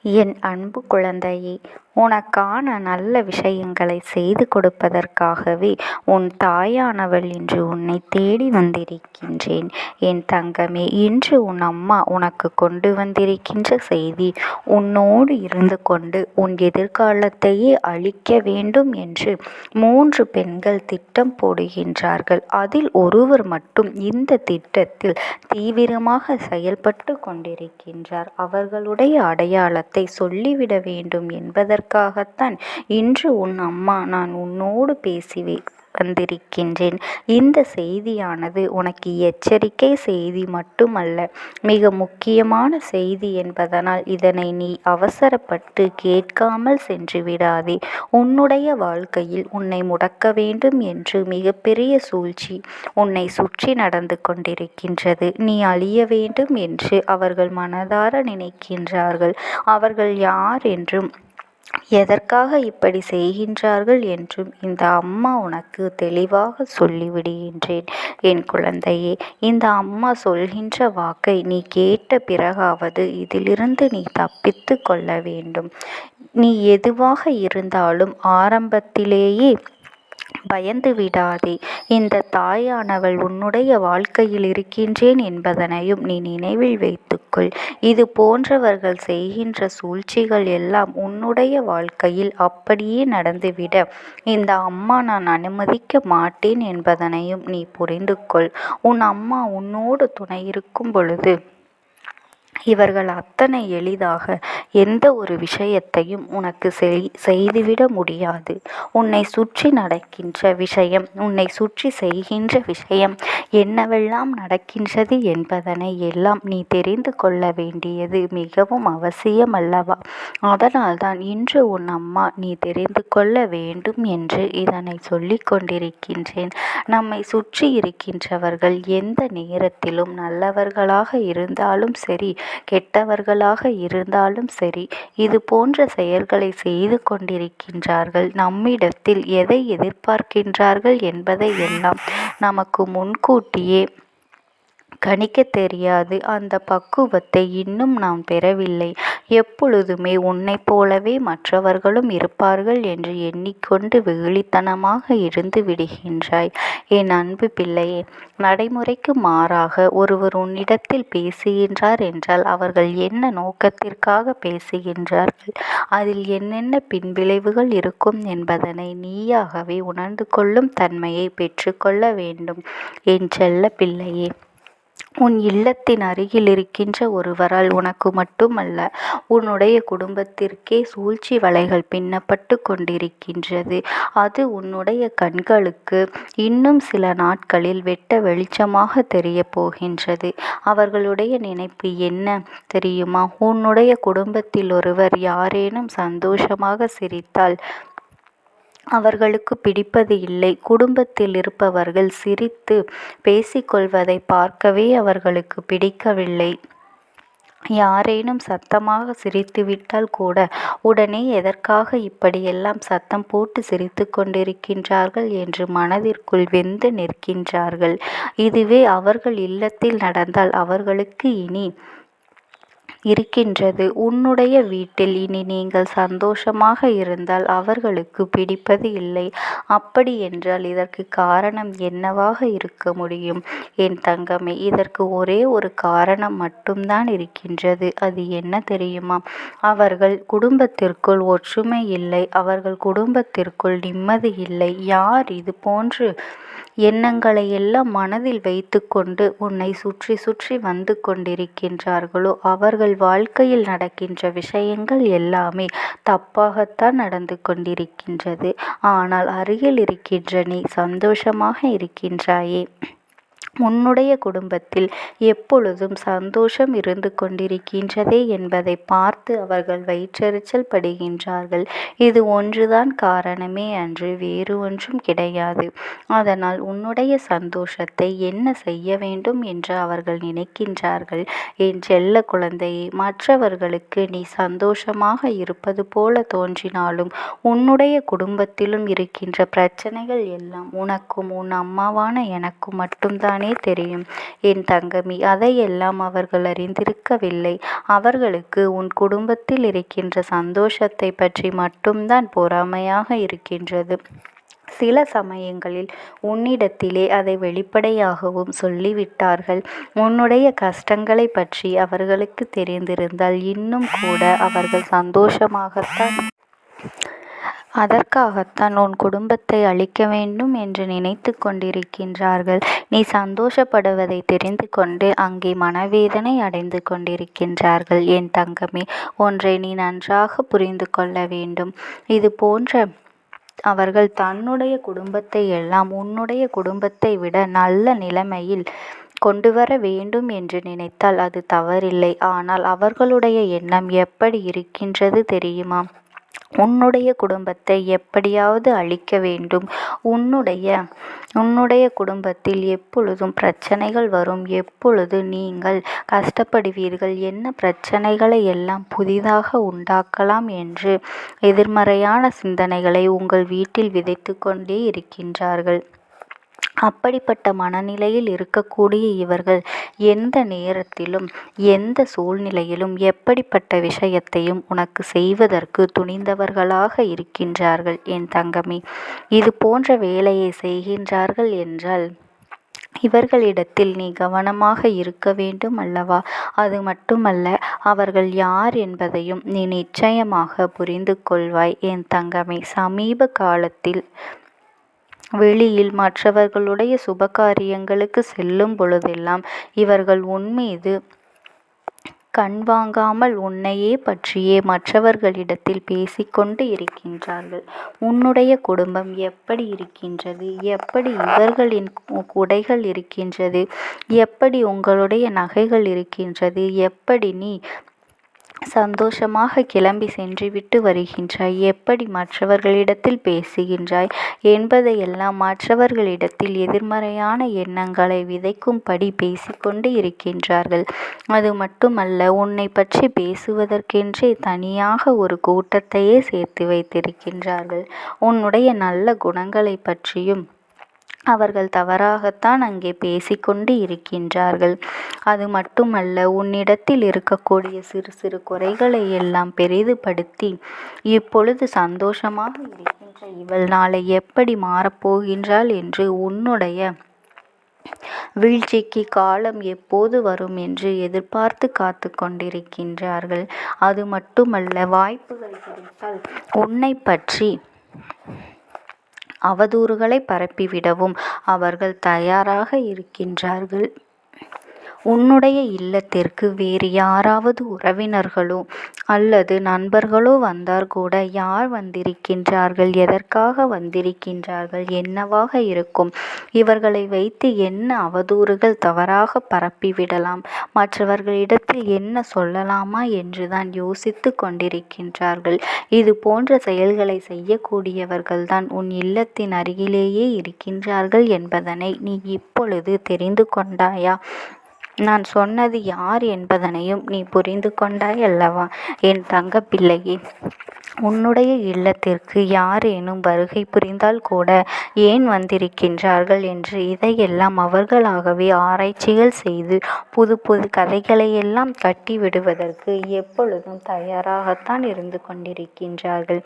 என் அன்பு குழந்தையே, உனக்கான நல்ல விஷயங்களை செய்து கொடுப்பதற்காகவே உன் தாயானவள் இன்று உன்னை தேடி வந்திருக்கின்றேன். என் தங்கமே, இன்று உன் அம்மா உனக்கு கொண்டு வந்திருக்கின்ற செய்தி, உன்னோடு இருந்து கொண்டு உன் எதிர்காலத்தையே அழிக்க வேண்டும் என்று 3 பெண்கள் திட்டம் போடுகின்றார்கள். அதில் ஒருவர் மட்டும் இந்த திட்டத்தில் தீவிரமாக செயல்பட்டு கொண்டிருக்கின்றார். அவர்களுடைய அடையாளத்தை சொல்லிவிட வேண்டும் என்பதற்காகத்தான் இன்று உன் அம்மா நான் உன்னோடு பேசி வந்திருக்கின்றேன். இந்த செய்தியானது உனக்கு எச்சரிக்கை செய்தி மட்டுமல்ல, மிக முக்கியமான செய்தி என்பதனால் இதனை நீ அவசரப்பட்டு கேட்காமல் சென்று விடாதே. உன்னுடைய வாழ்க்கையில் உன்னை முடக்க வேண்டும் என்று மிகப்பெரிய சூழ்ச்சி உன்னை சுற்றி நடந்து கொண்டிருக்கின்றது. நீ அழிய வேண்டும் என்று அவர்கள் மனதார நினைக்கின்றார்கள். அவர்கள் யார் என்றும் எதற்காக இப்படி செய்கின்றார்கள் என்றும் இந்த அம்மா உனக்கு தெளிவாக சொல்லிவிடுகின்றேன். என் குழந்தையே, இந்த அம்மா சொல்கின்ற வாக்கை நீ கேட்ட பிறகாவது இதிலிருந்து நீ தப்பித்து கொள்ள வேண்டும். நீ எதுவாக இருந்தாலும் ஆரம்பத்திலேயே பயந்து விடாதே. இந்த தாயானவள் உன்னுடைய வாழ்க்கையில் இருக்கின்றேன் என்பதனையும் நீ நினைவில் வைத்துக்கொள். இது போன்றவர்கள் செய்கின்ற சூழ்ச்சிகள் எல்லாம் உன்னுடைய வாழ்க்கையில் அப்படியே நடந்துவிட இந்த அம்மா நான் அனுமதிக்க மாட்டேன் என்பதனையும் நீ புரிந்து கொள். உன் அம்மா உன்னோடு துணை இருக்கும் பொழுது இவர்கள் அத்தனை எளிதாக எந்த ஒரு விஷயத்தையும் உனக்கு செய்துவிட முடியாது. உன்னை சுற்றி நடக்கின்ற விஷயம், உன்னை சுற்றி செய்கின்ற விஷயம் என்னவெல்லாம் நடக்கின்றது என்பதனை எல்லாம் நீ தெரிந்து கொள்ள வேண்டியது மிகவும் அவசியம் அல்லவா? அதனால்தான் இன்று உன் அம்மா நீ தெரிந்து கொள்ள வேண்டும் என்று இதனை சொல்லிக் கொண்டிருக்கின்றேன். நம்மை சுற்றி இருக்கின்றவர்கள் எந்த நேரத்திலும் நல்லவர்களாக இருந்தாலும் சரி, கெட்டவர்களாக இருந்தாலும் சரி, இது போன்ற செயல்களை செய்து கொண்டிருக்கின்றார்கள். நம்மிடத்தில் எதை எதிர்பார்க்கின்றார்கள் என்பதை எல்லாம் நமக்கு முன்கூட்டியே கணிக்க தெரியாது. அந்த பக்குவத்தை இன்னும் நாம் பெறவில்லை. எப்பொழுதுமே உன்னைப் போலவே மற்றவர்களும் இருப்பார்கள் என்று எண்ணிக்கொண்டு வெகுளித்தனமாக இருந்து விடுகின்றாய். என் அன்பு பிள்ளையே, நடைமுறைக்கு மாறாக ஒருவர் உன்னிடத்தில் பேசுகின்றார் என்றால் அவர்கள் என்ன நோக்கத்திற்காக பேசுகின்றார்கள், அதில் என்னென்ன பின்விளைவுகள் இருக்கும் என்பதனை நீயாகவே உணர்ந்து கொள்ளும் தன்மையை பெற்றுக்கொள்ள வேண்டும். என் செல்ல பிள்ளையே, உன் இல்லத்தின் அருகில் இருக்கின்ற ஒருவரால் உனக்கு மட்டுமல்ல, உன்னுடைய குடும்பத்திற்கே சூழ்ச்சி வலைகள் பின்னப்பட்டு கொண்டிருக்கின்றது. அது உன்னுடைய கண்களுக்கு இன்னும் சில நாட்களில் வெட்ட வெளிச்சமாக தெரிய போகின்றது. அவர்களுடைய நினைப்பு என்ன தெரியுமா? உன்னுடைய குடும்பத்தில் ஒருவர் யாரேனும் சந்தோஷமாக சிரித்தால் அவர்களுக்கு பிடிப்பது இல்லை. குடும்பத்தில் இருப்பவர்கள் சிரித்து பேசிக்கொள்வதை பார்க்கவே அவர்களுக்கு பிடிக்கவில்லை. யாரேனும் சத்தமாக சிரித்துவிட்டால் கூட உடனே எதற்காக இப்படியெல்லாம் சத்தம் போட்டு சிரித்து கொண்டிருக்கின்றார்கள் என்று மனதிற்குள் வெந்து நிற்கின்றார்கள். இதுவே அவர்கள் இல்லத்தில் நடந்தால் அவர்களுக்கு இனி இருக்கின்றது. உன்னுடைய வீட்டில் இனி நீங்கள் சந்தோஷமாக இருந்தால் அவர்களுக்கு பிடிப்பது இல்லை. அப்படி என்றால் இதற்கு காரணம் என்னவாக இருக்க முடியும்? என் தங்கமே, இதற்கு ஒரே ஒரு காரணம் மட்டும்தான் இருக்கின்றது. அது என்ன தெரியுமா? அவர்கள் குடும்பத்திற்குள் ஒற்றுமை இல்லை. அவர்கள் குடும்பத்திற்குள் நிம்மதி இல்லை. யார் இது போன்று எண்ணங்களை எல்லாம் மனதில் வைத்து கொண்டு உன்னை சுற்றி சுற்றி வந்து கொண்டிருக்கின்றார்களோ அவர்கள் வாழ்க்கையில் நடக்கின்ற விஷயங்கள் எல்லாமே தப்பாகத்தான் நடந்து கொண்டிருக்கின்றது. ஆனால் அருகில் இருக்கின்ற நீ சந்தோஷமாக இருக்கின்றாயே. உன்னுடைய குடும்பத்தில் எப்பொழுதும் சந்தோஷம் இருந்து கொண்டிருக்கின்றதே என்பதை பார்த்து அவர்கள் வயிற்றெரிச்சல் படுகின்றார்கள். இது ஒன்றுதான் காரணமே அன்று வேறு ஒன்றும் கிடையாது. அதனால் உன்னுடைய சந்தோஷத்தை என்ன செய்ய வேண்டும் என்று அவர்கள் நினைக்கின்றார்கள். என் செல்ல குழந்தையை, மற்றவர்களுக்கு நீ சந்தோஷமாக இருப்பது போல தோன்றினாலும் உன்னுடைய குடும்பத்திலும் இருக்கின்ற பிரச்சனைகள் எல்லாம் உனக்கும் உன் அம்மாவான எனக்கும் மட்டும்தானே மட்டும்தானே தெரியும் என் தங்கமே. அதையெல்லாம் அவர்கள் அறிந்திருக்கவில்லை. அவர்களுக்கு உன் குடும்பத்தில் இருக்கின்ற சந்தோஷத்தை பற்றி மட்டும்தான் பொறாமையாக இருக்கின்றது. சில சமயங்களில் உன்னிடத்திலே அதை வெளிப்படையாகவும் சொல்லிவிட்டார்கள். உன்னுடைய கஷ்டங்களை பற்றி அவர்களுக்கு தெரிந்திருந்தால் இன்னும் கூட அவர்கள் சந்தோஷமாகத்தான் அதற்காகத்தான் உன் குடும்பத்தை அழிக்க வேண்டும் என்று நினைத்து கொண்டிருக்கின்றார்கள். நீ சந்தோஷப்படுவதை தெரிந்து கொண்டு அங்கே மனவேதனை அடைந்து கொண்டிருக்கின்றார்கள். என் தங்கமே, ஒன்றை நீ நன்றாக புரிந்து கொள்ள வேண்டும். இது போன்ற அவர்கள் தன்னுடைய குடும்பத்தை எல்லாம் உன்னுடைய குடும்பத்தை விட நல்ல நிலைமையில் கொண்டு வர வேண்டும் என்று நினைத்தால் அது தவறில்லை. ஆனால் அவர்களுடைய எண்ணம் எப்படி இருக்கின்றது தெரியுமா? உன்னுடைய குடும்பத்தை எப்படியாவது அழிக்க வேண்டும். உன்னுடைய குடும்பத்தில் எப்பொழுதும் பிரச்சனைகள் வரும். எப்பொழுது நீங்கள் கஷ்டப்படுவீர்கள். என்ன பிரச்சனைகளை எல்லாம் புதிதாக உண்டாக்கலாம் என்று எதிர்மறையான சிந்தனைகளை உங்கள் வீட்டில் விதைத்து கொண்டே இருக்கின்றார்கள். அப்படிப்பட்ட மனநிலையில் இருக்கக்கூடிய இவர்கள் எந்த நேரத்திலும் எந்த சூழ்நிலையிலும் எப்படிப்பட்ட விஷயத்தையும் உனக்கு செய்வதற்கு துணிந்தவர்களாக இருக்கின்றார்கள். என் தங்கமே, இது போன்ற வேலையை செய்கின்றார்கள் என்றால் இவர்களிடத்தில் நீ கவனமாக இருக்க வேண்டும் அல்லவா? அது மட்டுமல்ல, அவர்கள் யார் என்பதையும் நீ நிச்சயமாக புரிந்து கொள்வாய். என் தங்கமே, சமீப காலத்தில் வெளியில் மற்றவர்களுடைய சுபகாரியங்களுக்கு செல்லும் பொழுதெல்லாம் இவர்கள் உன்மீது கண் வாங்காமல் உன்னையே பற்றியே மற்றவர்களிடத்தில் பேசிக்கொண்டு இருக்கின்றார்கள். உன்னுடைய குடும்பம் எப்படி இருக்கின்றது, எப்படி இவர்களின் உடைகள் இருக்கின்றது, எப்படி உங்களுடைய நகைகள் இருக்கின்றது, எப்படி நீ சந்தோஷமாக கிளம்பி சென்றுவிட்டு வருகின்றாய், எப்படி மற்றவர்களிடத்தில் பேசுகின்றாய் என்பதையெல்லாம் மற்றவர்களிடத்தில் எதிர்மறையான எண்ணங்களை விதைக்கும்படி பேசிக்கொண்டு இருக்கின்றார்கள். அது மட்டுமல்ல, உன்னை பற்றி பேசுவதற்கென்றே தனியாக ஒரு கூட்டத்தையே சேர்த்து வைத்திருக்கின்றார்கள். உன்னுடைய நல்ல குணங்களை பற்றியும் அவர்கள் தவறாகத்தான் அங்கே பேசிக்கொண்டு இருக்கின்றார்கள். அது மட்டுமல்ல, உன்னிடத்தில் இருக்கக்கூடிய சிறு சிறு குறைகளை எல்லாம் பெரிதுபடுத்தி இப்பொழுது சந்தோஷமாக இருக்கின்ற இவள் நாளை எப்படி மாறப்போகின்றாள் என்று உன்னுடைய வீழ்ச்சிக்கு காலம் எப்போது வரும் என்று எதிர்பார்த்து காத்து கொண்டிருக்கின்றார்கள். அது மட்டுமல்ல, வாய்ப்புகள் கிடைத்தால் உன்னை பற்றி அவதூறுகளை பரப்பிவிடவும் அவர்கள் தயாராக இருக்கின்றார்கள். உன்னுடைய இல்லத்திற்கு வேறு யாராவது உறவினர்களோ அல்லது நண்பர்களோ வந்தார் கூட, யார் வந்திருக்கின்றார்கள், எதற்காக வந்திருக்கின்றார்கள், என்னவாக இருக்கும், இவர்களை வைத்து என்ன அவதூறுகள் தவறாக பரப்பிவிடலாம், மற்றவர்களிடத்தில் என்ன சொல்லலாமா என்றுதான் யோசித்து கொண்டிருக்கின்றார்கள். இது போன்ற செயல்களை செய்யக்கூடியவர்கள்தான் உன் இல்லத்தின் அருகிலேயே இருக்கின்றார்கள் என்பதனை நீ இப்பொழுது தெரிந்து கொண்டாயா? நான் சொன்னது யார் என்பதனையும் நீ புரிந்து கொண்டாய் அல்லவா? என் தங்க பிள்ளையே, உன்னுடைய இல்லத்திற்கு யாரேனும் வருகை புரிந்தால் கூட ஏன் வந்திருக்கின்றார்கள் என்று இதையெல்லாம் அவர்களாகவே ஆராய்ச்சிகள் செய்து புது புது கதைகளையெல்லாம் கட்டி விடுவதற்கு எப்பொழுதும் தயாராகத்தான் இருந்து கொண்டிருக்கின்றார்கள்.